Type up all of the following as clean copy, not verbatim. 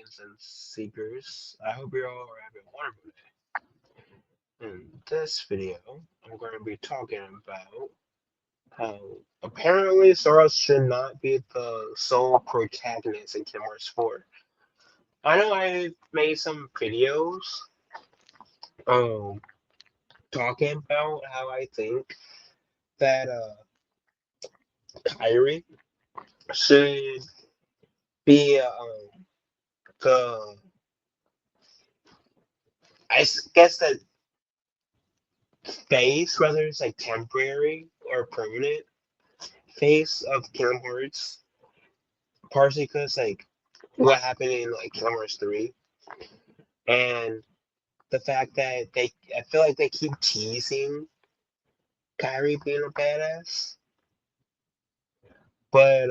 guardians and seekers. I hope you're all having a wonderful day. In this video, I'm going to be talking about how apparently Sora should not be the sole protagonist in Kingdom Hearts 4. I know I made some videos um talking about how I think that Kairi should be the guess that phase, whether it's like temporary or permanent phase of Kingdom Hearts, partially because like what happened in like Kingdom Hearts 3, and the fact that I feel like they keep teasing Kairi being a badass, but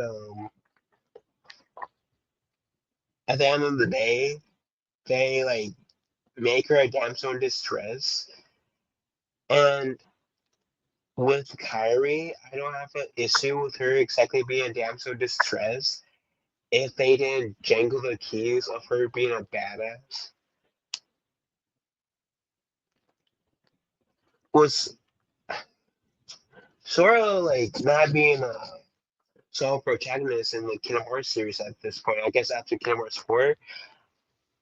at the end of the day, they like make her a damsel in distress, and with Kairi, I don't have an issue with her exactly being a damsel in distress if they didn't jangle the keys of her being a badass. Was Sora like not being a sole protagonist in the Kingdom Hearts series at this point? I guess after Kingdom Hearts 4,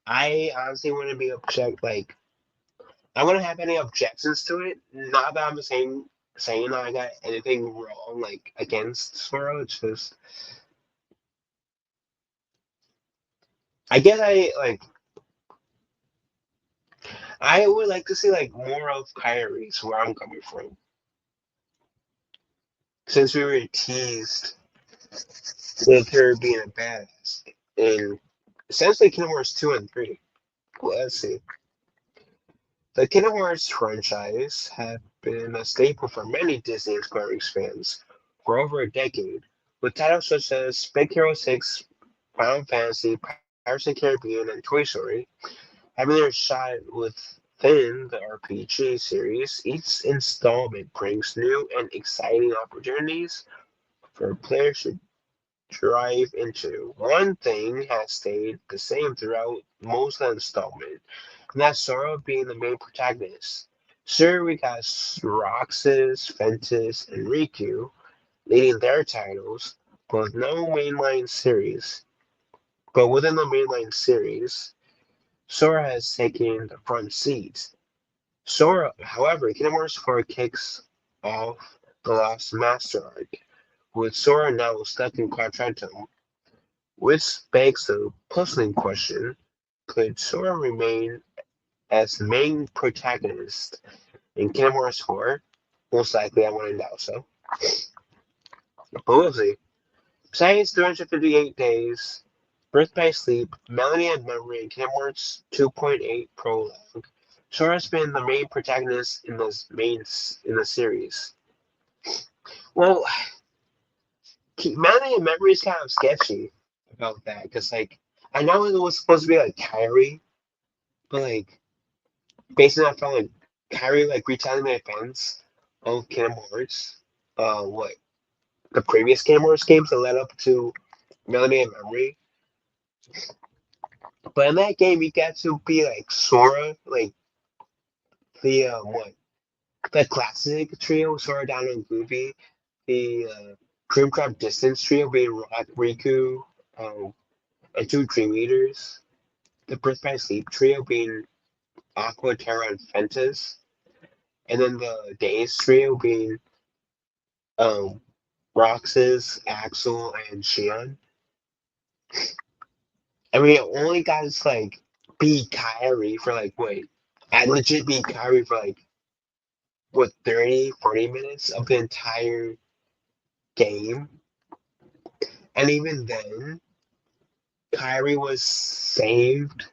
I honestly wouldn't be I wouldn't have any objections to it. Not that I'm saying that I got anything wrong like against Sora. It's just I guess I would like to see like more of Kairi's where I'm coming from. Since we were teased with her being a badass in essentially Kingdom Hearts 2 and 3. Well, let's see. The Kingdom Hearts franchise had been a staple for many Disney and Square Enix fans for over a decade, with titles such as Big Hero 6, Final Fantasy, Pirates of the Caribbean, and Toy Story having their shot within the RPG series. Each installment brings new and exciting opportunities for players to drive into. One thing has stayed the same throughout most of the installment, and that's Sora being the main protagonist. Sure, we got Roxas, Ventus, and Riku leading their titles, but with no mainline series. But within the mainline series, Sora has taken the front seat. Sora, however, Kingdom Hearts 4 kicks off the Lost Master arc, with Sora now stuck in Quadrantum, which begs the puzzling question: could Sora remain as the main protagonist in Kingdom Hearts 4? Most likely, I wouldn't doubt so. But we'll see. Besides 358 Days, Birth by Sleep, Melody and Memory, and Kingdom Hearts 2.8 Prologue, Sora's been the main protagonist in the series. Well, Melody and Memory is kind of sketchy about that because, like, I know it was supposed to be like Kairi, but like, basically, I felt like Kairi like retelling the events of Kingdom Hearts. What the previous Kingdom Hearts games that led up to Melody and Memory. But in that game, you got to be like Sora, like the the classic trio, Sora, Down, and Goofy, the Dream Drop Distance trio being Rock, Riku, um, and two Dream Eaters, the Birth by Sleep trio being Aqua, Terra, and Ventus, and then the Days trio being um, Roxas, Axel, and Shion. I mean, only guys like beat Kairi for like wait, I legit beat Kairi for like what 30, 40 minutes of the entire game, and even then, Kairi was saved.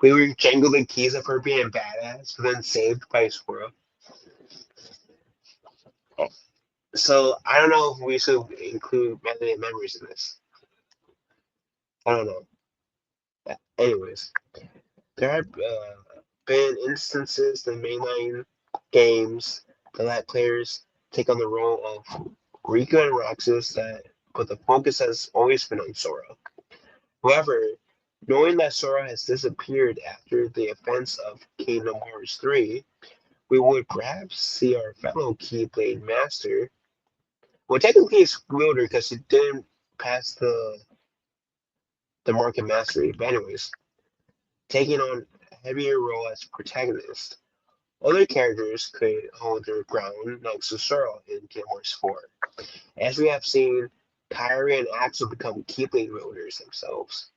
We were jangling keys of her being badass, but then saved by Sora. So I don't know if we should include Melody and Memories in this. I don't know. Anyways, there have been instances in mainline games that let players take on the role of Riku and Roxas, but the focus has always been on Sora. However, Knowing that Sora has disappeared after the events of Kingdom Hearts 3, we would perhaps see our fellow Keyblade master. Well, technically it's Wielder because he didn't pass the mark of mastery. But anyways, taking on a heavier role as protagonist. Other characters could hold their ground next to Sora in Kingdom Hearts 4. As we have seen, Kairi and Axel become Keyblade wielders themselves.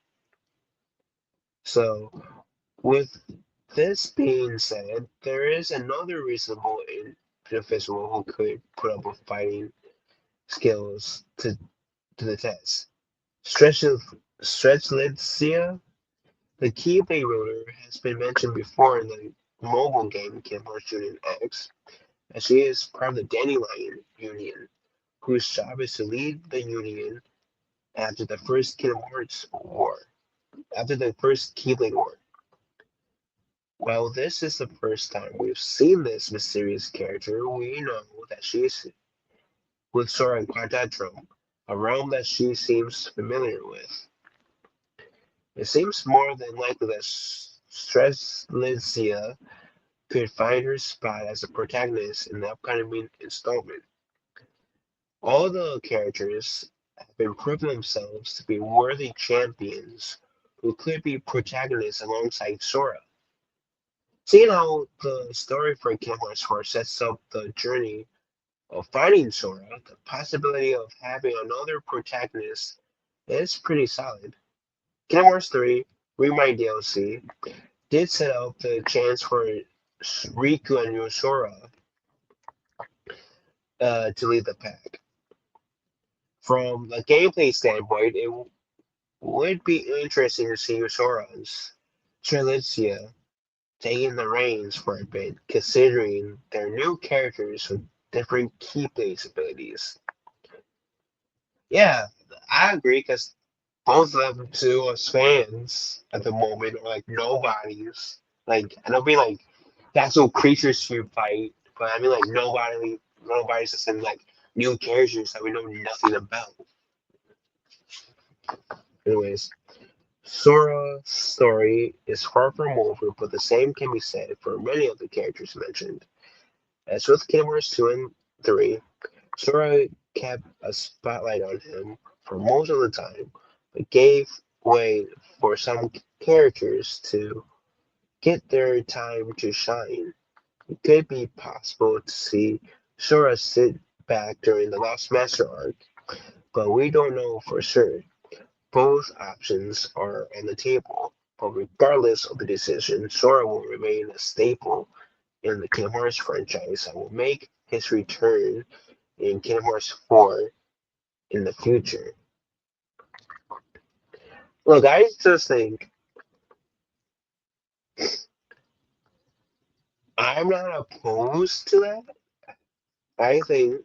So, with this being said, there is another reasonable individual who could put up with fighting skills to the test. Stretch Stretchlitzia, the Keyblade wielder, has been mentioned before in the mobile game Kingdom Hearts Union X, and she is part of the Dandelion Union, whose job is to lead the Union after the first Kingdom Hearts War, after the first Keyblade War. While this is the first time we've seen this mysterious character, we know that she is with Sora and Quadrantrum, a realm that she seems familiar with. It seems more than likely that Strelitzia could find her spot as a protagonist in the upcoming installment. All the characters have been proving themselves to be worthy champions who could be protagonists alongside Sora. Seeing how the story for Kingdom Hearts 4 sets up the journey of finding Sora, the possibility of having another protagonist is pretty solid. Kingdom Hearts 3 Remind DLC did set up the chance for Riku and Sora to lead the pack. From a gameplay standpoint, it would be interesting to see Sora's Strelitzia taking the reins for a bit, considering their new characters with different Keyblade abilities. Yeah, I agree because both of them too as fans at the moment are like nobodies. Like I don't mean like the actual creatures you fight, but I mean like nobody's just in like new characters that we know nothing about. Anyways, Sora's story is far from over, but the same can be said for many of the characters mentioned. As with Kingdom Hearts 2 and 3, Sora kept a spotlight on him for most of the time, but gave way for some characters to get their time to shine. It could be possible to see Sora sit back during the Lost Master arc, but we don't know for sure. Both options are on the table, but regardless of the decision, Sora will remain a staple in the Kingdom Hearts franchise and will make his return in Kingdom Hearts 4 in the future. Look, I just think I'm not opposed to that. I think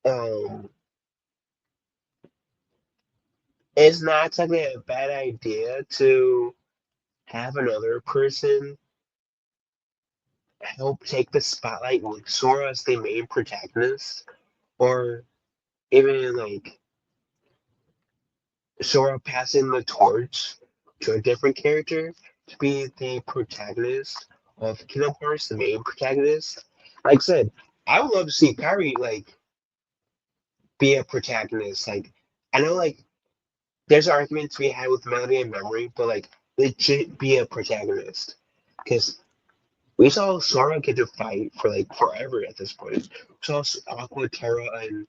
um, it's not exactly a bad idea to have another person help take the spotlight with Sora as the main protagonist, or even like Sora passing the torch to a different character to be the protagonist of Kingdom Hearts, the main protagonist. Like I said, I would love to see Kairi like be a protagonist. Like I know like there's arguments we had with Melody and Memory, but like legit be a protagonist. Because we saw Sora get to fight for like forever at this point. We saw Aqua, Terra, and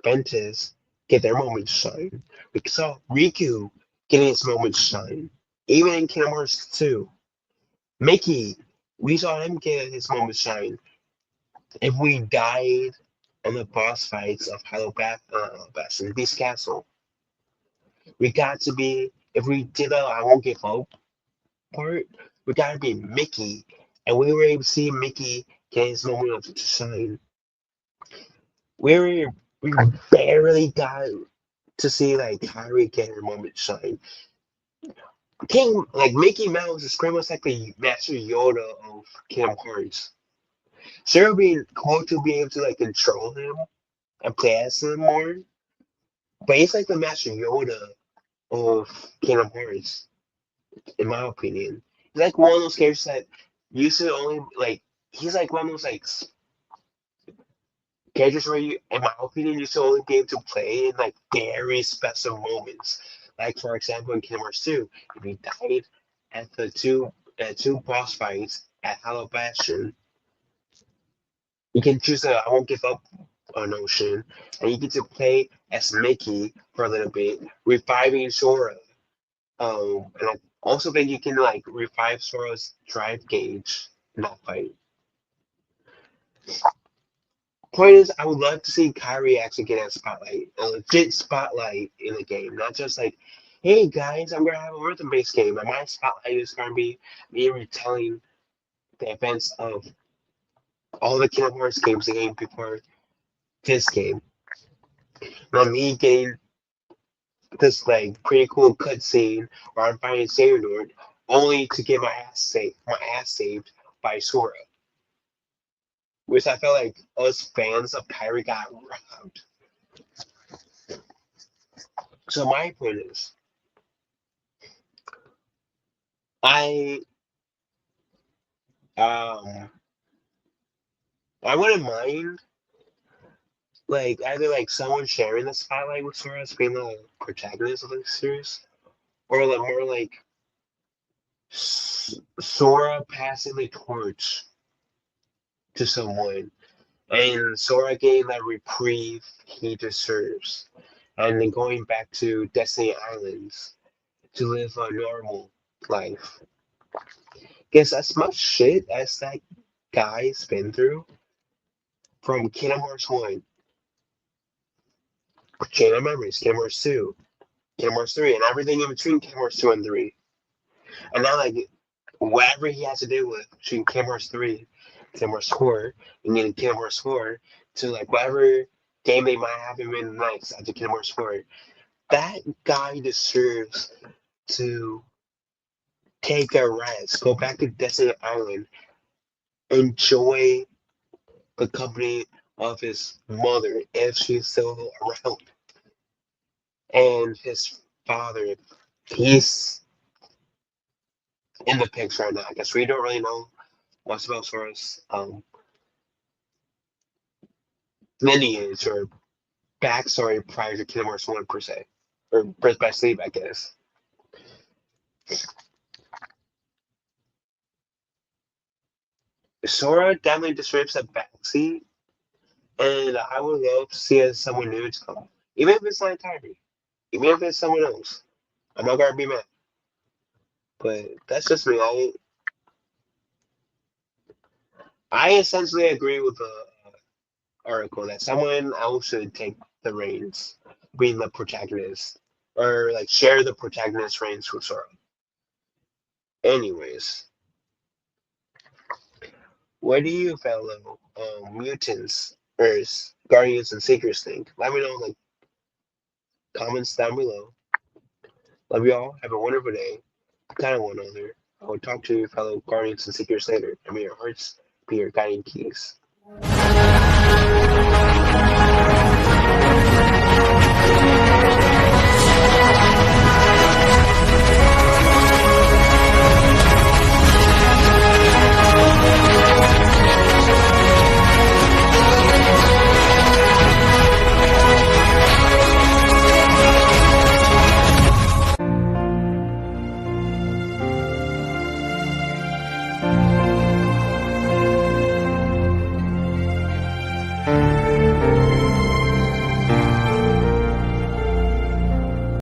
Ventus get their moment to shine. We saw Riku getting his moment to shine. Even in Kingdom Hearts 2, Mickey, we saw him get his moment to shine. If we died on the boss fights of Bass and Beast Castle, we got to be, if we did a I won't give up part, we got to be Mickey. And we were able to see Mickey get his moment to shine. We barely got to see like Kairi get her moment to shine. King like Mickey Mouse is pretty much like the Master Yoda of Kingdom Hearts. Sure, would be cool to be able to like control him and play as him more, but he's like the Master Yoda of Kingdom Hearts, in my opinion. He's like one of those characters that used to only like he's like one of those like characters where you, in my opinion, used to only be able to play in like very special moments. Like for example, in Kingdom Hearts 2, if you died at the two boss fights at Hollow Bastion, you can choose a I won't give up notion, and you get to play as Mickey for a little bit, reviving Sora. And I also think you can like revive Sora's drive gauge in that fight. Point is, I would love to see Kairi actually get a spotlight, a legit spotlight in the game, not just like, hey guys, I'm gonna have a rhythm-based game, and my spotlight is gonna be me retelling the events of all the Kingdom Hearts games, the game before this game. Not me getting this like pretty cool cutscene where I'm fighting Xehanort, only to get my ass saved by Sora, which I felt like us fans of Kairi got robbed. So my point is, I um I wouldn't mind like either like someone sharing the spotlight with Sora as being the protagonist of the series, or like more like Sora passing the torch to someone, and Sora getting that reprieve he deserves, and then going back to Destiny Islands to live a normal life. Guess as much shit as that guy's been through from Kingdom Hearts 1, Chain of Memories, Kingdom Hearts 2, Kingdom Hearts 3, and everything in between Kingdom Hearts 2 and 3. And now, like, whatever he has to do with between Kingdom Hearts 3, Kingdom Hearts 4, and then Kingdom Hearts 4, to like whatever game they might have him in next after Kingdom Hearts 4, that guy deserves to take a rest, go back to Destiny Island, enjoy the company of his mother if she's still around, and his father. He's in the picture right now. I guess we don't really know much about Sora's lineage or backstory prior to Kingdom Hearts 1 per se, or Birth by Sleep, I guess. Sora definitely deserves a backseat, and I would love to see someone new to come, even if it's not Kairi, even if it's someone else. I'm not gonna be mad, but that's just me. I essentially agree with the article that someone else should take the reins, being the protagonist, or like share the protagonist reins with Sora. Anyways, what do you fellow mutants or guardians and seekers think? Let me know in the comments down below. Love y'all. Have a wonderful day. Kind of one other. I will talk to you fellow guardians and seekers later. And may your hearts be your guiding keys.